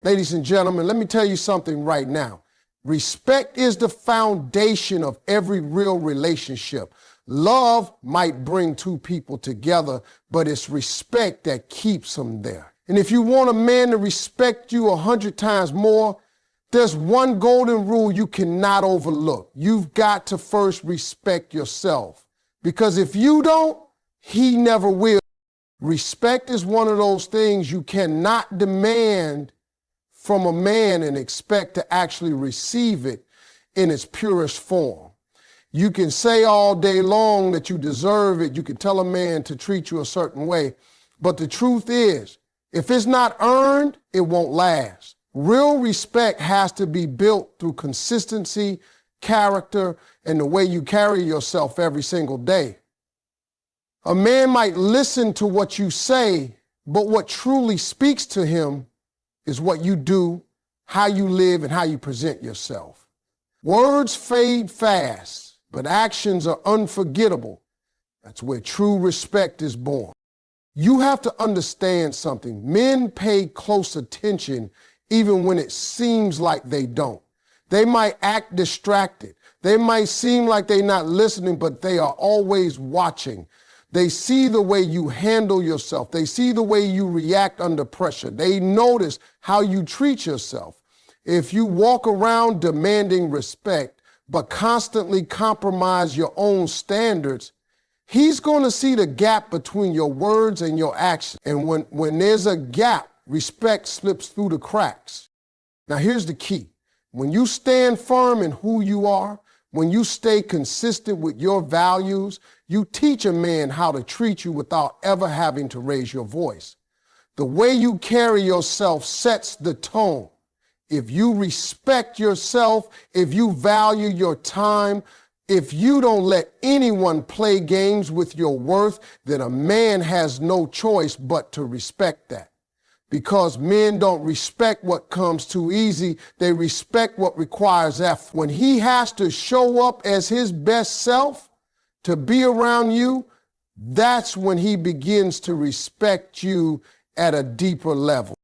Ladies and gentlemen, let me tell you something right now. Respect is the foundation of every real relationship. Love might bring two people together, but it's respect that keeps them there. And if you want a man to respect you 100 times more, there's one golden rule you cannot overlook. You've got to first respect yourself. Because if you don't, he never will. Respect is one of those things you cannot demand from a man and expect to actually receive it in its purest form. You can say all day long that you deserve it. You can tell a man to treat you a certain way. But the truth is, if it's not earned, it won't last. Real respect has to be built through consistency, character, and the way you carry yourself every single day. A man might listen to what you say, but what truly speaks to him is what you do, how you live, and how you present yourself. Words fade fast, but actions are unforgettable. That's where true respect is born. You have to understand something. Men pay close attention even when it seems like they don't. They might act distracted. They might seem like they're not listening, but they are always watching. They see the way you handle yourself. They see the way you react under pressure. They notice how you treat yourself. If you walk around demanding respect, but constantly compromise your own standards, he's going to see the gap between your words and your actions. And when there's a gap, respect slips through the cracks. Now, here's the key. When you stand firm in who you are, when you stay consistent with your values, you teach a man how to treat you without ever having to raise your voice. The way you carry yourself sets the tone. If you respect yourself, if you value your time, if you don't let anyone play games with your worth, then a man has no choice but to respect that. Because men don't respect what comes too easy, they respect what requires effort. When he has to show up as his best self to be around you, that's when he begins to respect you at a deeper level.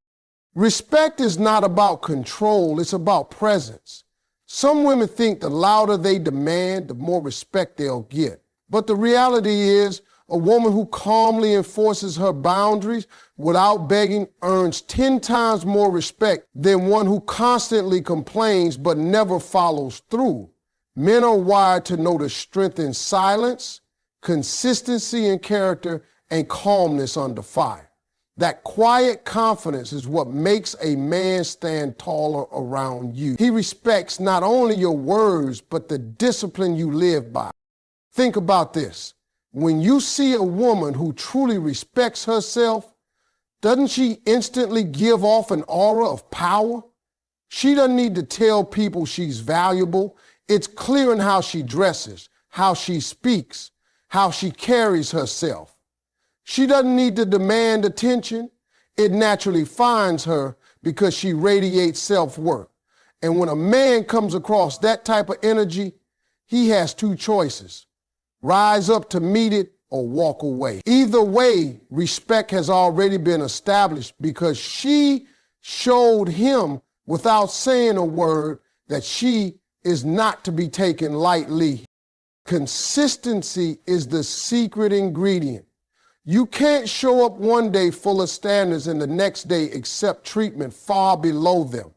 Respect is not about control, it's about presence. Some women think the louder they demand, the more respect they'll get. But the reality is, a woman who calmly enforces her boundaries without begging earns 10 times more respect than one who constantly complains but never follows through. Men are wired to know the strength in silence, consistency in character, and calmness under fire. That quiet confidence is what makes a man stand taller around you. He respects not only your words, but the discipline you live by. Think about this. When you see a woman who truly respects herself, doesn't she instantly give off an aura of power? She doesn't need to tell people she's valuable. It's clear in how she dresses, how she speaks, how she carries herself. She doesn't need to demand attention. It naturally finds her because she radiates self-worth. And when a man comes across that type of energy, he has two choices. Rise up to meet it or walk away. Either way, respect has already been established because she showed him without saying a word that she is not to be taken lightly. Consistency is the secret ingredient. You can't show up one day full of standards and the next day accept treatment far below them.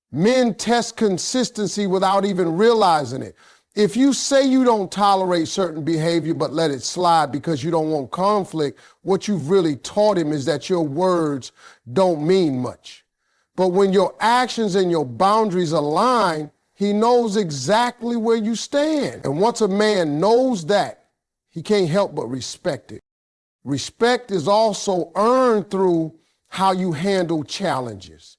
Men test consistency without even realizing it. If you say you don't tolerate certain behavior but let it slide because you don't want conflict, what you've really taught him is that your words don't mean much. But when your actions and your boundaries align, he knows exactly where you stand. And once a man knows that, he can't help but respect it. Respect is also earned through how you handle challenges.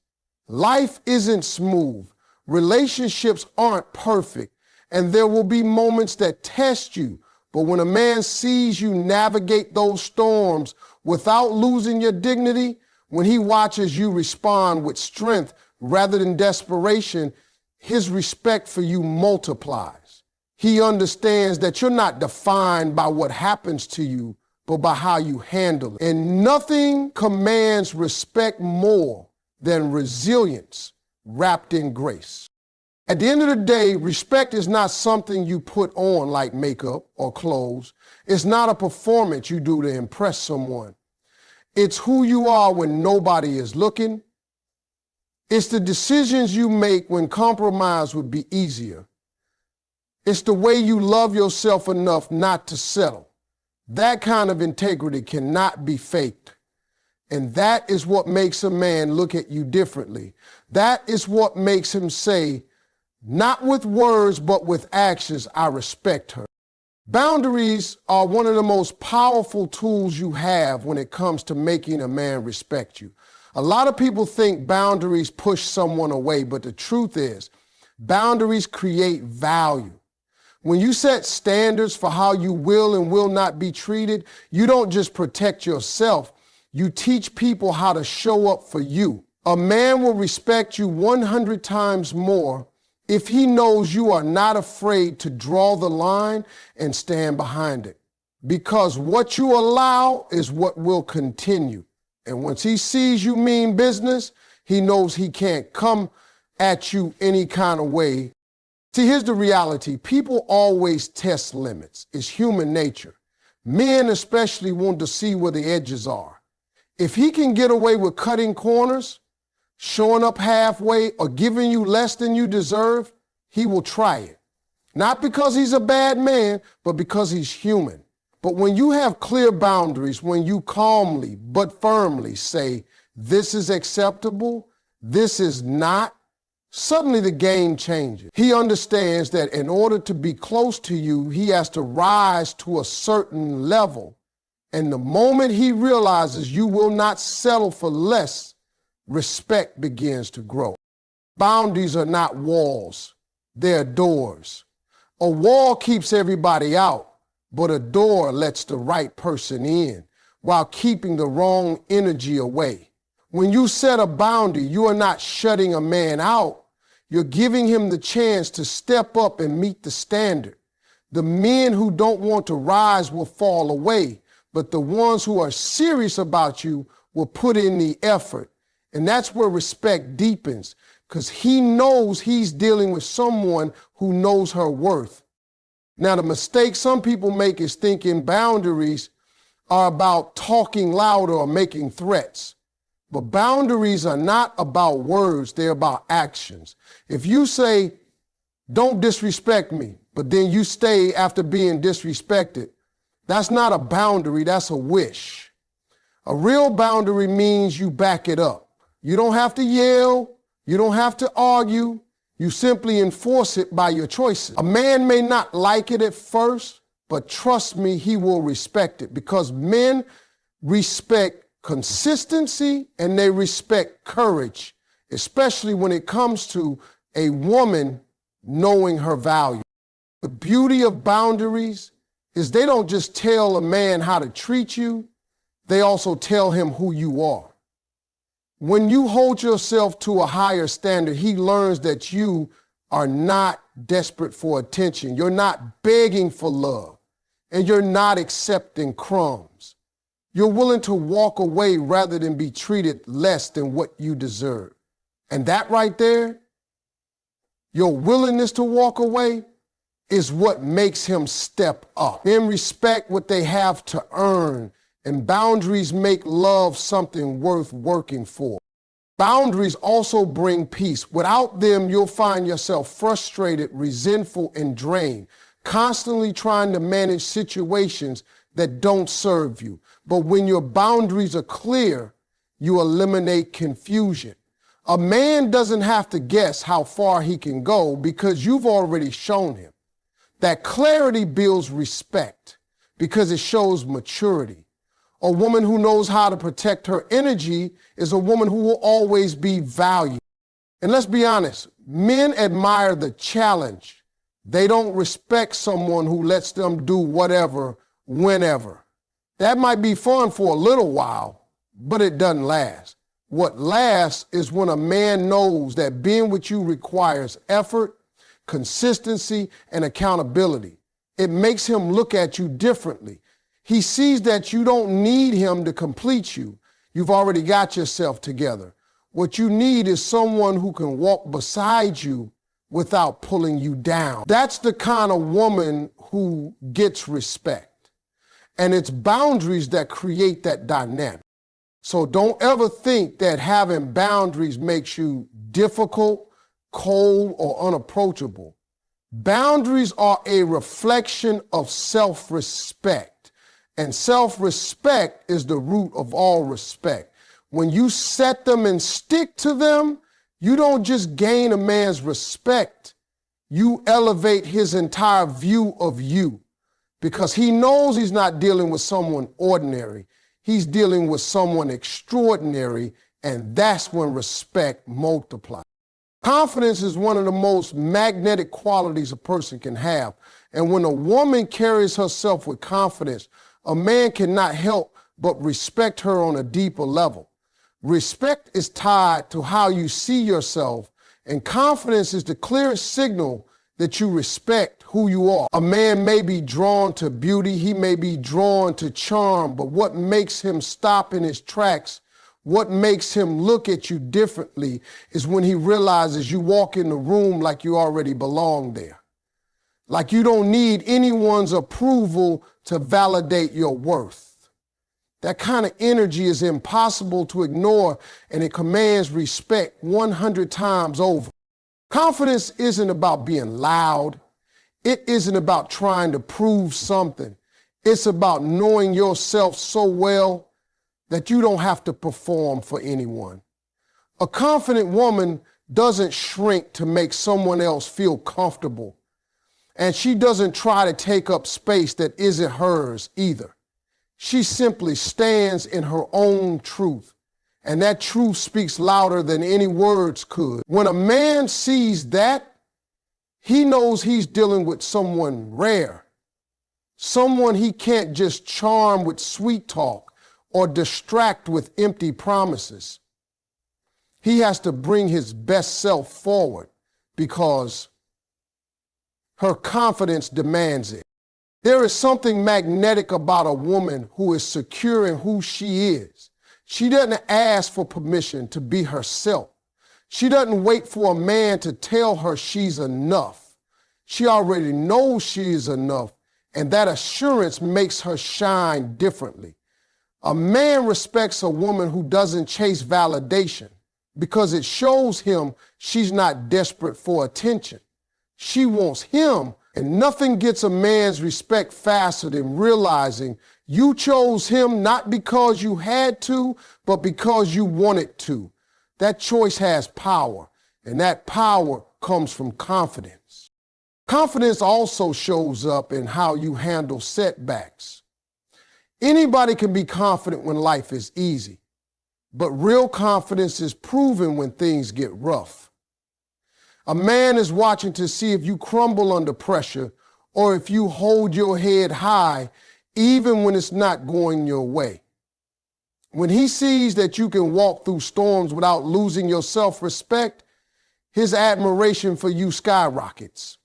Life isn't smooth. Relationships aren't perfect. And there will be moments that test you. But when a man sees you navigate those storms without losing your dignity, when he watches you respond with strength rather than desperation, his respect for you multiplies. He understands that you're not defined by what happens to you, but by how you handle it. And nothing commands respect more than resilience wrapped in grace. At the end of the day, respect is not something you put on like makeup or clothes. It's not a performance you do to impress someone. It's who you are when nobody is looking. It's the decisions you make when compromise would be easier. It's the way you love yourself enough not to settle. That kind of integrity cannot be faked. And that is what makes a man look at you differently. That is what makes him say, not with words, but with actions, I respect her. Boundaries are one of the most powerful tools you have when it comes to making a man respect you. A lot of people think boundaries push someone away, but the truth is, boundaries create value. When you set standards for how you will and will not be treated, you don't just protect yourself, you teach people how to show up for you. A man will respect you 100 times more if he knows you are not afraid to draw the line and stand behind it. Because what you allow is what will continue. And once he sees you mean business, he knows he can't come at you any kind of way. See, here's the reality. People always test limits. It's human nature. Men especially want to see where the edges are. If he can get away with cutting corners, showing up halfway, or giving you less than you deserve, he will try it. Not because he's a bad man, but because he's human. But when you have clear boundaries, when you calmly but firmly say, this is acceptable, this is not, suddenly the game changes. He understands that in order to be close to you, he has to rise to a certain level. And the moment he realizes you will not settle for less, respect begins to grow. Boundaries are not walls, they're doors. A wall keeps everybody out, but a door lets the right person in while keeping the wrong energy away. When you set a boundary, you are not shutting a man out. You're giving him the chance to step up and meet the standard. The men who don't want to rise will fall away, but the ones who are serious about you will put in the effort. And that's where respect deepens, because he knows he's dealing with someone who knows her worth. Now, the mistake some people make is thinking boundaries are about talking louder or making threats. But boundaries are not about words, they're about actions. If you say, don't disrespect me, but then you stay after being disrespected, that's not a boundary, that's a wish. A real boundary means you back it up. You don't have to yell, you don't have to argue, you simply enforce it by your choices. A man may not like it at first, but trust me, he will respect it, because men respect consistency and they respect courage, especially when it comes to a woman knowing her value. The beauty of boundaries is they don't just tell a man how to treat you, they also tell him who you are. When you hold yourself to a higher standard, he learns that you are not desperate for attention, you're not begging for love, and you're not accepting crumbs. You're willing to walk away rather than be treated less than what you deserve. And that right there, your willingness to walk away, is what makes him step up. Men respect what they have to earn, and boundaries make love something worth working for. Boundaries also bring peace. Without them, you'll find yourself frustrated, resentful, and drained, constantly trying to manage situations that don't serve you. But when your boundaries are clear, you eliminate confusion. A man doesn't have to guess how far he can go because you've already shown him. That clarity builds respect because it shows maturity. A woman who knows how to protect her energy is a woman who will always be valued. And let's be honest, men admire the challenge. They don't respect someone who lets them do whatever, whenever. That might be fun for a little while, but it doesn't last. What lasts is when a man knows that being with you requires effort, consistency, and accountability. It makes him look at you differently. He sees that you don't need him to complete you. You've already got yourself together. What you need is someone who can walk beside you without pulling you down. That's the kind of woman who gets respect. And it's boundaries that create that dynamic. So don't ever think that having boundaries makes you difficult, cold, or unapproachable. Boundaries are a reflection of self-respect. And self-respect is the root of all respect. When you set them and stick to them, you don't just gain a man's respect, you elevate his entire view of you, because he knows he's not dealing with someone ordinary. He's dealing with someone extraordinary, and that's when respect multiplies. Confidence is one of the most magnetic qualities a person can have. And when a woman carries herself with confidence, a man cannot help but respect her on a deeper level. Respect is tied to how you see yourself, and confidence is the clearest signal that you respect who you are. A man may be drawn to beauty, he may be drawn to charm, but what makes him stop in his tracks, what makes him look at you differently, is when he realizes you walk in the room like you already belong there. Like you don't need anyone's approval to validate your worth. That kind of energy is impossible to ignore, and it commands respect 100 times over. Confidence isn't about being loud. It isn't about trying to prove something. It's about knowing yourself so well that you don't have to perform for anyone. A confident woman doesn't shrink to make someone else feel comfortable, and she doesn't try to take up space that isn't hers either. She simply stands in her own truth, and that truth speaks louder than any words could. When a man sees that, he knows he's dealing with someone rare, someone he can't just charm with sweet talk or distract with empty promises. He has to bring his best self forward because her confidence demands it. There is something magnetic about a woman who is secure in who she is. She doesn't ask for permission to be herself. She doesn't wait for a man to tell her she's enough. She already knows she is enough, and that assurance makes her shine differently. A man respects a woman who doesn't chase validation because it shows him she's not desperate for attention. She wants him. And nothing gets a man's respect faster than realizing you chose him not because you had to, but because you wanted to. That choice has power, and that power comes from confidence. Confidence also shows up in how you handle setbacks. Anybody can be confident when life is easy, but real confidence is proven when things get rough. A man is watching to see if you crumble under pressure or if you hold your head high even when it's not going your way. When he sees that you can walk through storms without losing your self-respect, his admiration for you skyrockets.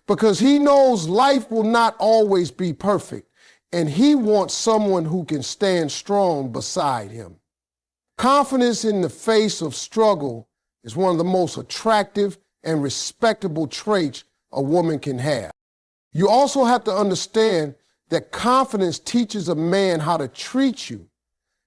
Because he knows life will not always be perfect, and he wants someone who can stand strong beside him. Confidence in the face of struggle is one of the most attractive and respectable traits a woman can have. You also have to understand that confidence teaches a man how to treat you.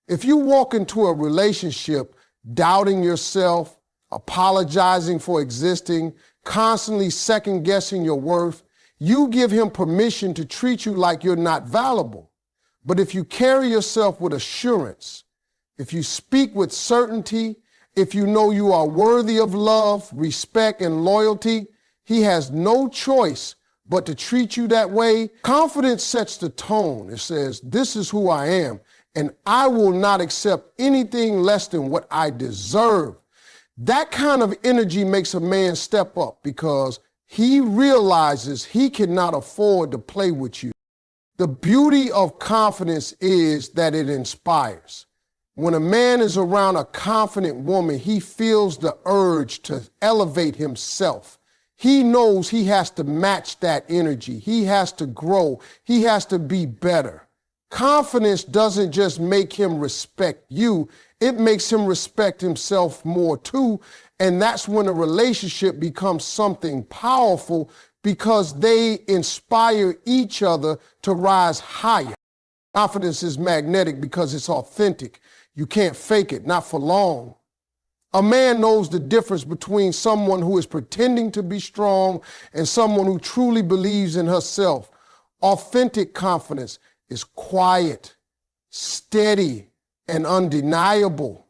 If you walk into a relationship doubting yourself, apologizing for existing, constantly second-guessing your worth, you give him permission to treat you like you're not valuable. But if you carry yourself with assurance, if you speak with certainty, if you know you are worthy of love, respect, and loyalty, he has no choice but to treat you that way. Confidence sets the tone. It says, this is who I am, and I will not accept anything less than what I deserve. That kind of energy makes a man step up because he realizes he cannot afford to play with you. The beauty of confidence is that it inspires. When a man is around a confident woman, he feels the urge to elevate himself. He knows he has to match that energy. He has to grow. He has to be better. Confidence doesn't just make him respect you, it makes him respect himself more too. And that's when a relationship becomes something powerful because they inspire each other to rise higher. Confidence is magnetic because it's authentic. You can't fake it, not for long. A man knows the difference between someone who is pretending to be strong and someone who truly believes in herself. Authentic confidence is quiet, steady, and undeniable.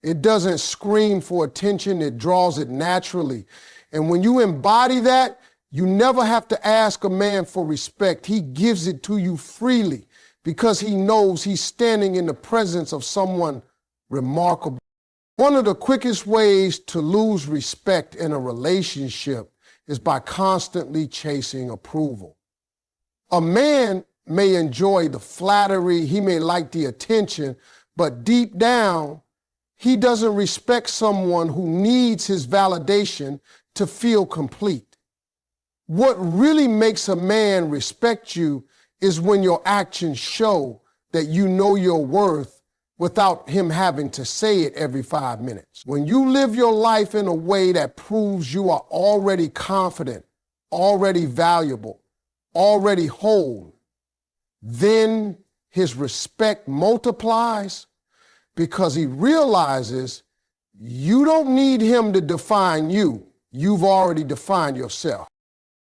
It doesn't scream for attention, it draws it naturally. And when you embody that, you never have to ask a man for respect. He gives it to you freely because he knows he's standing in the presence of someone remarkable. One of the quickest ways to lose respect in a relationship is by constantly chasing approval. A man may enjoy the flattery, he may like the attention, but deep down, he doesn't respect someone who needs his validation to feel complete. What really makes a man respect you is when your actions show that you know your worth without him having to say it every 5 minutes. When you live your life in a way that proves you are already confident, already valuable, already whole, then his respect multiplies because he realizes you don't need him to define you. You've already defined yourself.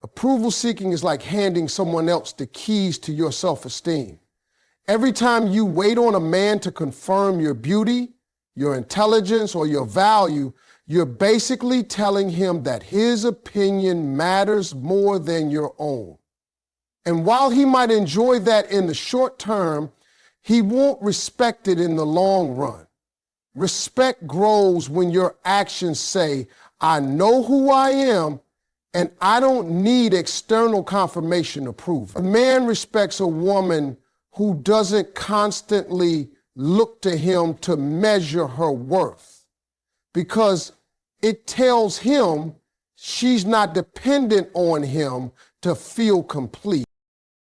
Approval seeking is like handing someone else the keys to your self-esteem. Every time you wait on a man to confirm your beauty, your intelligence, or your value, you're basically telling him that his opinion matters more than your own. And while he might enjoy that in the short term, he won't respect it in the long run. Respect grows when your actions say, I know who I am, and I don't need external confirmation to prove it. A man respects a woman who doesn't constantly look to him to measure her worth because it tells him she's not dependent on him to feel complete.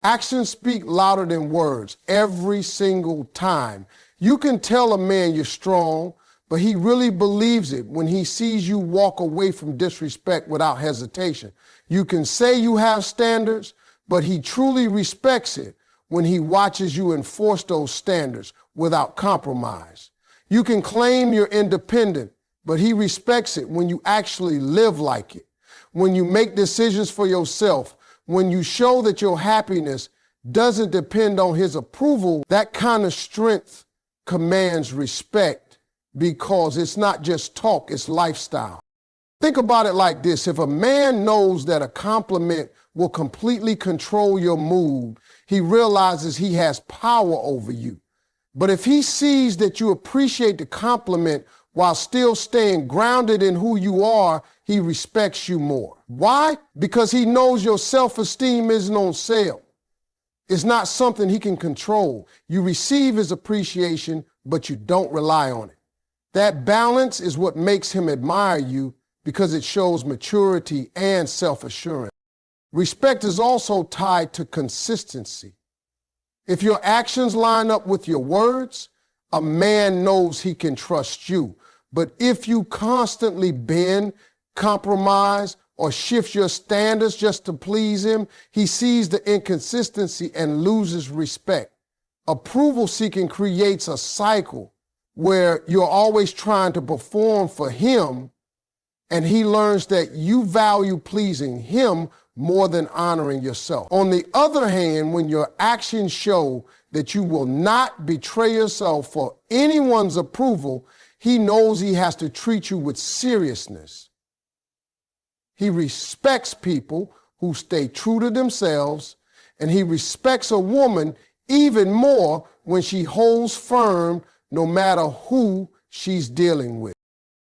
Actions speak louder than words every single time. You can tell a man you're strong, but he really believes it when he sees you walk away from disrespect without hesitation. You can say you have standards, but he truly respects it when he watches you enforce those standards without compromise. You can claim you're independent, but he respects it when you actually live like it, when you make decisions for yourself, when you show that your happiness doesn't depend on his approval. That kind of strength commands respect because it's not just talk, it's lifestyle. Think about it like this. If a man knows that a compliment will completely control your mood, he realizes he has power over you. But if he sees that you appreciate the compliment while still staying grounded in who you are, he respects you more. Why? Because he knows your self-esteem isn't on sale. It's not something he can control. You receive his appreciation, but you don't rely on it. That balance is what makes him admire you because it shows maturity and self-assurance. Respect is also tied to consistency. If your actions line up with your words, a man knows he can trust you. But if you constantly bend, compromise, or shift your standards just to please him, he sees the inconsistency and loses respect. Approval seeking creates a cycle where you're always trying to perform for him, and he learns that you value pleasing him more than honoring yourself. On the other hand, when your actions show that you will not betray yourself for anyone's approval, he knows he has to treat you with seriousness. He respects people who stay true to themselves, and he respects a woman even more when she holds firm no matter who she's dealing with.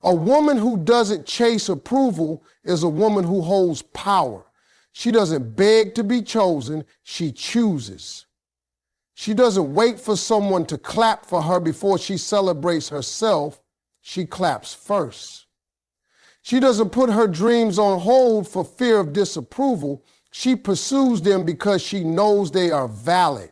A woman who doesn't chase approval is a woman who holds power. She doesn't beg to be chosen, she chooses. She doesn't wait for someone to clap for her before she celebrates herself. She claps first. She doesn't put her dreams on hold for fear of disapproval. She pursues them because she knows they are valid.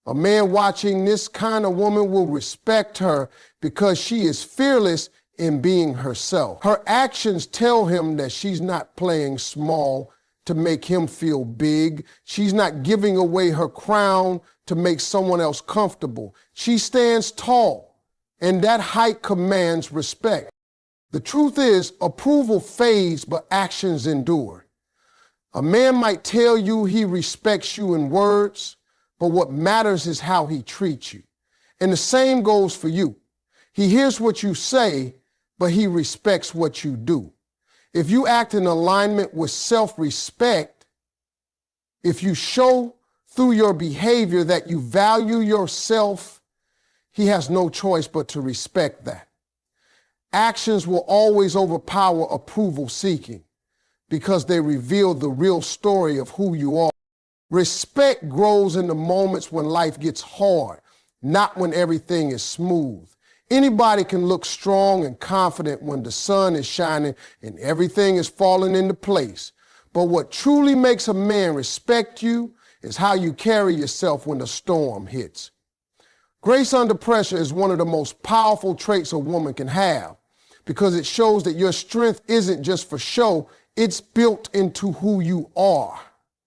A man watching this kind of woman will respect her because she is fearless in being herself. Her actions tell him that she's not playing small to make him feel big. She's not giving away her crown to make someone else comfortable. She stands tall, and that height commands respect. The truth is, approval fades, but actions endure. A man might tell you he respects you in words, but what matters is how he treats you. And the same goes for you. He hears what you say, but he respects what you do. If you act in alignment with self-respect, if you show through your behavior that you value yourself, he has no choice but to respect that. Actions will always overpower approval seeking because they reveal the real story of who you are. Respect grows in the moments when life gets hard, not when everything is smooth. Anybody can look strong and confident when the sun is shining and everything is falling into place. But what truly makes a man respect you is how you carry yourself when the storm hits. Grace under pressure is one of the most powerful traits a woman can have because it shows that your strength isn't just for show, it's built into who you are.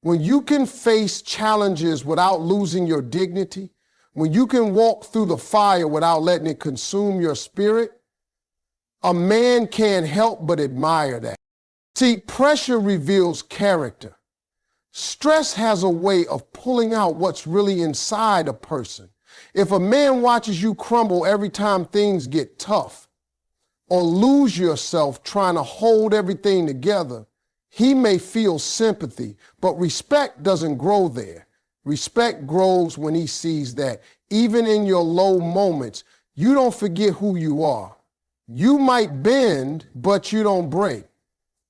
When you can face challenges without losing your dignity, when you can walk through the fire without letting it consume your spirit, a man can't help but admire that. See, pressure reveals character. Stress has a way of pulling out what's really inside a person. If a man watches you crumble every time things get tough, or lose yourself trying to hold everything together, he may feel sympathy, but respect doesn't grow there. Respect grows when he sees that even in your low moments, you don't forget who you are. You might bend, but you don't break.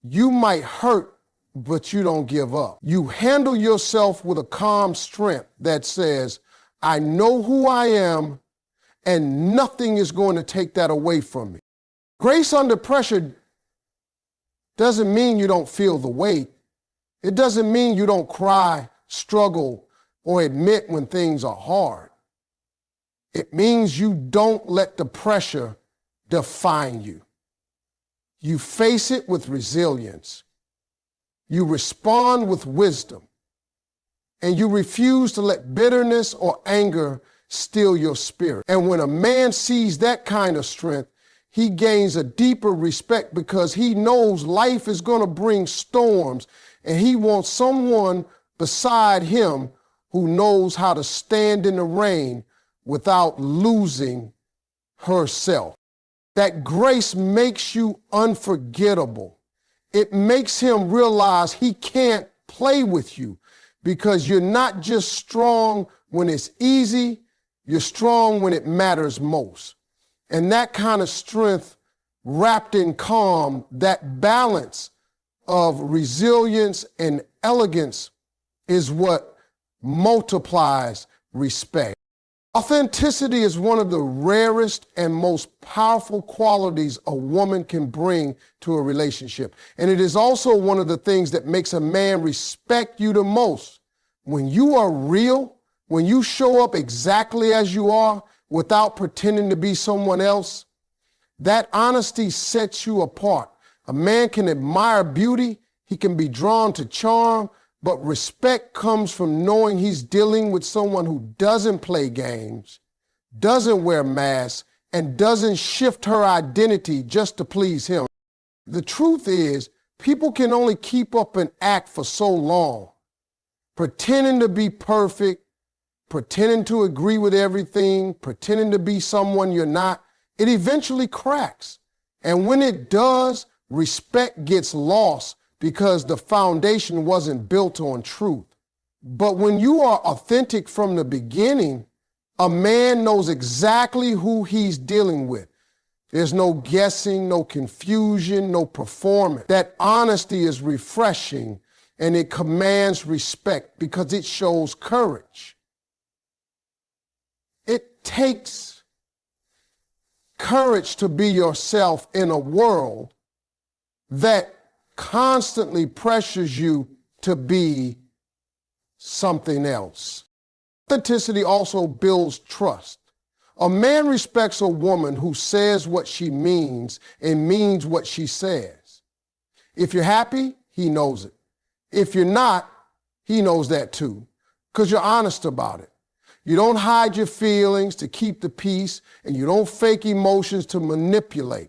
You might hurt, but you don't give up. You handle yourself with a calm strength that says, I know who I am, and nothing is going to take that away from me. Grace under pressure doesn't mean you don't feel the weight. It doesn't mean you don't cry, struggle, or admit when things are hard. It means you don't let the pressure define you. You face it with resilience. You respond with wisdom. And you refuse to let bitterness or anger steal your spirit. And when a man sees that kind of strength, he gains a deeper respect because he knows life is going to bring storms, and he wants someone beside him who knows how to stand in the rain without losing herself. That grace makes you unforgettable. It makes him realize he can't play with you because you're not just strong when it's easy, you're strong when it matters most. And that kind of strength wrapped in calm, that balance of resilience and elegance is what multiplies respect. Authenticity is one of the rarest and most powerful qualities a woman can bring to a relationship. And it is also one of the things that makes a man respect you the most. When you are real, when you show up exactly as you are without pretending to be someone else, that honesty sets you apart. A man can admire beauty, he can be drawn to charm, but respect comes from knowing he's dealing with someone who doesn't play games, doesn't wear masks, and doesn't shift her identity just to please him. The truth is, people can only keep up an act for so long, pretending to be perfect, pretending to agree with everything, pretending to be someone you're not. It eventually cracks. And when it does, respect gets lost because the foundation wasn't built on truth. But when you are authentic from the beginning, a man knows exactly who he's dealing with. There's no guessing, no confusion, no performance. That honesty is refreshing and it commands respect because it shows courage. It takes courage to be yourself in a world that constantly pressures you to be something else. Authenticity also builds trust. A man respects a woman who says what she means and means what she says. If you're happy, he knows it. If you're not, he knows that too, because you're honest about it. You don't hide your feelings to keep the peace, and you don't fake emotions to manipulate.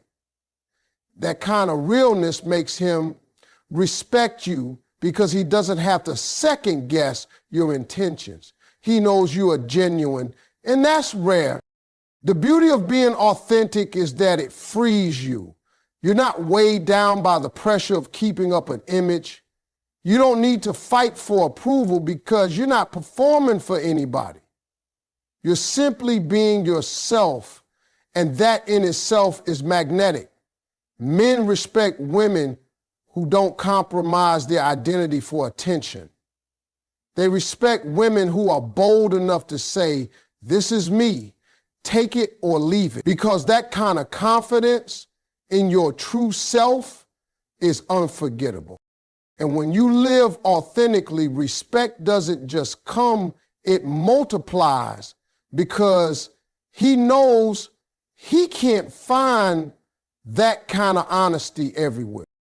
That kind of realness makes him respect you because he doesn't have to second guess your intentions. He knows you are genuine, and that's rare. The beauty of being authentic is that it frees you. You're not weighed down by the pressure of keeping up an image. You don't need to fight for approval because you're not performing for anybody. You're simply being yourself, and that in itself is magnetic. Men respect women who don't compromise their identity for attention. They respect women who are bold enough to say, "This is me, take it or leave it," because that kind of confidence in your true self is unforgettable. And when you live authentically, respect doesn't just come, it multiplies, because he knows he can't find that kind of honesty everywhere.